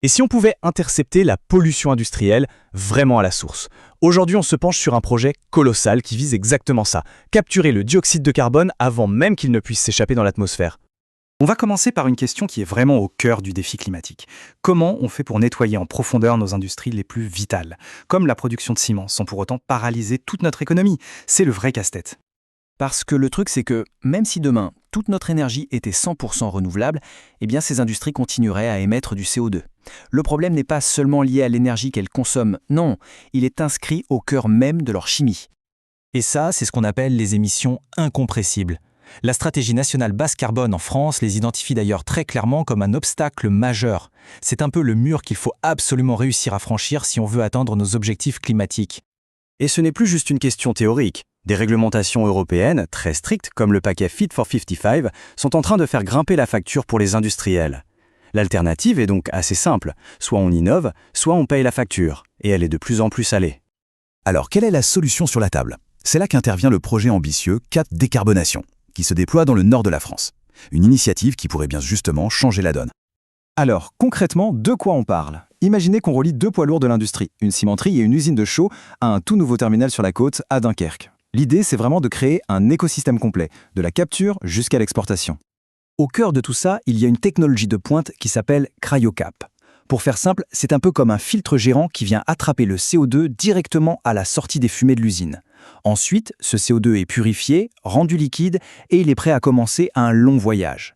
Et si on pouvait intercepter la pollution industrielle vraiment à la source? Aujourd'hui, on se penche sur un projet colossal qui vise exactement ça, capturer le dioxyde de carbone avant même qu'il ne puisse s'échapper dans l'atmosphère. On va commencer par une question qui est vraiment au cœur du défi climatique. Comment on fait pour nettoyer en profondeur nos industries les plus vitales, comme la production de ciment, sans pour autant paralyser toute notre économie? C'est le vrai casse-tête. Parce que le truc, c'est que même si demain, toute notre énergie était 100% renouvelable, eh bien ces industries continueraient à émettre du CO2. Le problème n'est pas seulement lié à l'énergie qu'elles consomment, non, il est inscrit au cœur même de leur chimie. Et ça, c'est ce qu'on appelle les émissions incompressibles. La stratégie nationale basse carbone en France les identifie d'ailleurs très clairement comme un obstacle majeur. C'est un peu le mur qu'il faut absolument réussir à franchir si on veut atteindre nos objectifs climatiques. Et ce n'est plus juste une question théorique. Des réglementations européennes, très strictes, comme le paquet Fit for 55, sont en train de faire grimper la facture pour les industriels. L'alternative est donc assez simple. Soit on innove, soit on paye la facture. Et elle est de plus en plus salée. Alors, quelle est la solution sur la table? C'est là qu'intervient le projet ambitieux 4 Décarbonation, qui se déploie dans le nord de la France. Une initiative qui pourrait bien justement changer la donne. Alors, concrètement, de quoi on parle? Imaginez qu'on relie 2 poids lourds de l'industrie, une cimenterie et une usine de chaux, à un tout nouveau terminal sur la côte, à Dunkerque. L'idée, c'est vraiment de créer un écosystème complet, de la capture jusqu'à l'exportation. Au cœur de tout ça, il y a une technologie de pointe qui s'appelle CryoCap. Pour faire simple, c'est un peu comme un filtre gérant qui vient attraper le CO2 directement à la sortie des fumées de l'usine. Ensuite, ce CO2 est purifié, rendu liquide et il est prêt à commencer un long voyage.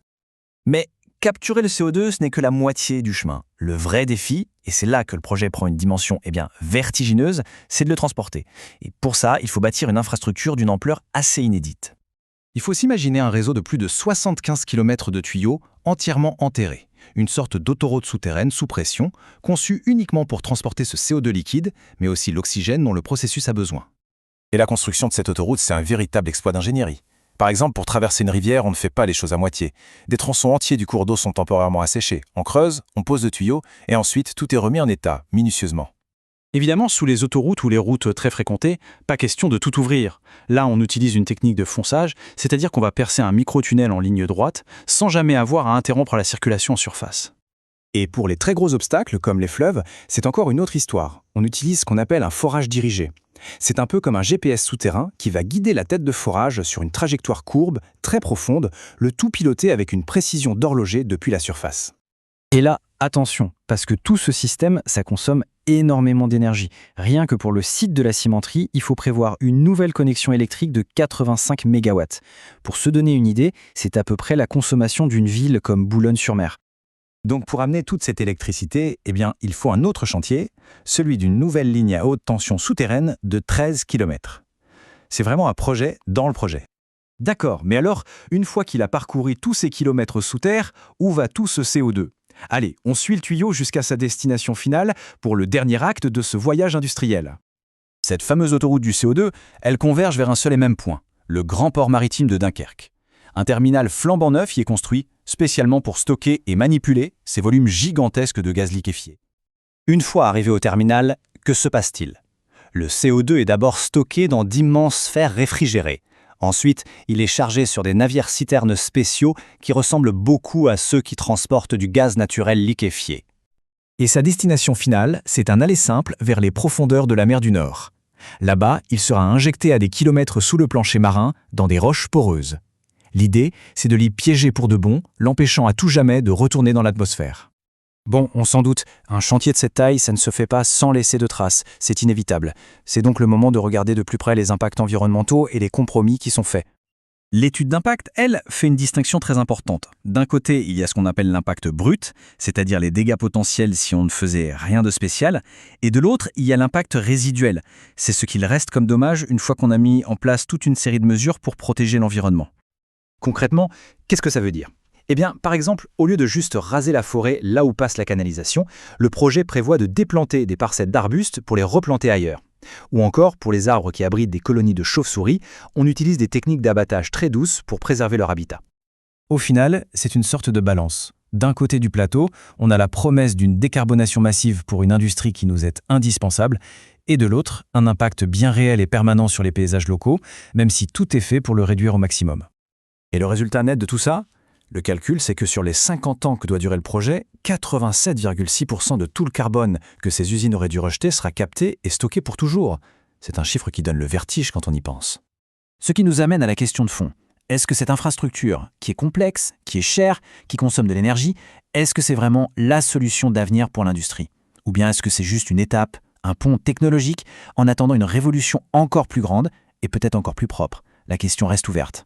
Mais capturer le CO2, ce n'est que la moitié du chemin. Le vrai défi, et c'est là que le projet prend une dimension vertigineuse, c'est de le transporter. Et pour ça, il faut bâtir une infrastructure d'une ampleur assez inédite. Il faut s'imaginer un réseau de plus de 75 km de tuyaux entièrement enterrés, une sorte d'autoroute souterraine sous pression, conçue uniquement pour transporter ce CO2 liquide, mais aussi l'oxygène dont le processus a besoin. Et la construction de cette autoroute, c'est un véritable exploit d'ingénierie. Par exemple, pour traverser une rivière, on ne fait pas les choses à moitié. Des tronçons entiers du cours d'eau sont temporairement asséchés. On creuse, on pose le tuyau, et ensuite tout est remis en état, minutieusement. Évidemment, sous les autoroutes ou les routes très fréquentées, pas question de tout ouvrir. Là, on utilise une technique de fonçage, c'est-à-dire qu'on va percer un micro-tunnel en ligne droite, sans jamais avoir à interrompre la circulation en surface. Et pour les très gros obstacles, comme les fleuves, c'est encore une autre histoire. On utilise ce qu'on appelle un forage dirigé. C'est un peu comme un GPS souterrain qui va guider la tête de forage sur une trajectoire courbe, très profonde, le tout piloté avec une précision d'horloger depuis la surface. Et là, attention, parce que tout ce système, ça consomme énormément d'énergie. Rien que pour le site de la cimenterie, il faut prévoir une nouvelle connexion électrique de 85 MW. Pour se donner une idée, c'est à peu près la consommation d'une ville comme Boulogne-sur-Mer. Donc pour amener toute cette électricité, il faut un autre chantier, celui d'une nouvelle ligne à haute tension souterraine de 13 km. C'est vraiment un projet dans le projet. D'accord, mais alors, une fois qu'il a parcouru tous ces kilomètres sous terre, où va tout ce CO2? Allez, on suit le tuyau jusqu'à sa destination finale pour le dernier acte de ce voyage industriel. Cette fameuse autoroute du CO2, elle converge vers un seul et même point, le grand port maritime de Dunkerque. Un terminal flambant neuf y est construit spécialement pour stocker et manipuler ces volumes gigantesques de gaz liquéfié. Une fois arrivé au terminal, que se passe-t-il? Le CO2 est d'abord stocké dans d'immenses sphères réfrigérées. Ensuite, il est chargé sur des navires-citernes spéciaux qui ressemblent beaucoup à ceux qui transportent du gaz naturel liquéfié. Et sa destination finale, c'est un aller simple vers les profondeurs de la mer du Nord. Là-bas, il sera injecté à des kilomètres sous le plancher marin, dans des roches poreuses. L'idée, c'est de l'y piéger pour de bon, l'empêchant à tout jamais de retourner dans l'atmosphère. Bon, on s'en doute, un chantier de cette taille, ça ne se fait pas sans laisser de traces, c'est inévitable. C'est donc le moment de regarder de plus près les impacts environnementaux et les compromis qui sont faits. L'étude d'impact, elle, fait une distinction très importante. D'un côté, il y a ce qu'on appelle l'impact brut, c'est-à-dire les dégâts potentiels si on ne faisait rien de spécial, et de l'autre, il y a l'impact résiduel. C'est ce qu'il reste comme dommage une fois qu'on a mis en place toute une série de mesures pour protéger l'environnement. Concrètement, qu'est-ce que ça veut dire ? Par exemple, au lieu de juste raser la forêt là où passe la canalisation, le projet prévoit de déplanter des parcelles d'arbustes pour les replanter ailleurs. Ou encore, pour les arbres qui abritent des colonies de chauves-souris, on utilise des techniques d'abattage très douces pour préserver leur habitat. Au final, c'est une sorte de balance. D'un côté du plateau, on a la promesse d'une décarbonation massive pour une industrie qui nous est indispensable, et de l'autre, un impact bien réel et permanent sur les paysages locaux, même si tout est fait pour le réduire au maximum. Et le résultat net de tout ça ? Le calcul, c'est que sur les 50 ans que doit durer le projet, 87,6% de tout le carbone que ces usines auraient dû rejeter sera capté et stocké pour toujours. C'est un chiffre qui donne le vertige quand on y pense. Ce qui nous amène à la question de fond. Est-ce que cette infrastructure, qui est complexe, qui est chère, qui consomme de l'énergie, est-ce que c'est vraiment la solution d'avenir pour l'industrie? Ou bien est-ce que c'est juste une étape, un pont technologique, en attendant une révolution encore plus grande et peut-être encore plus propre? La question reste ouverte.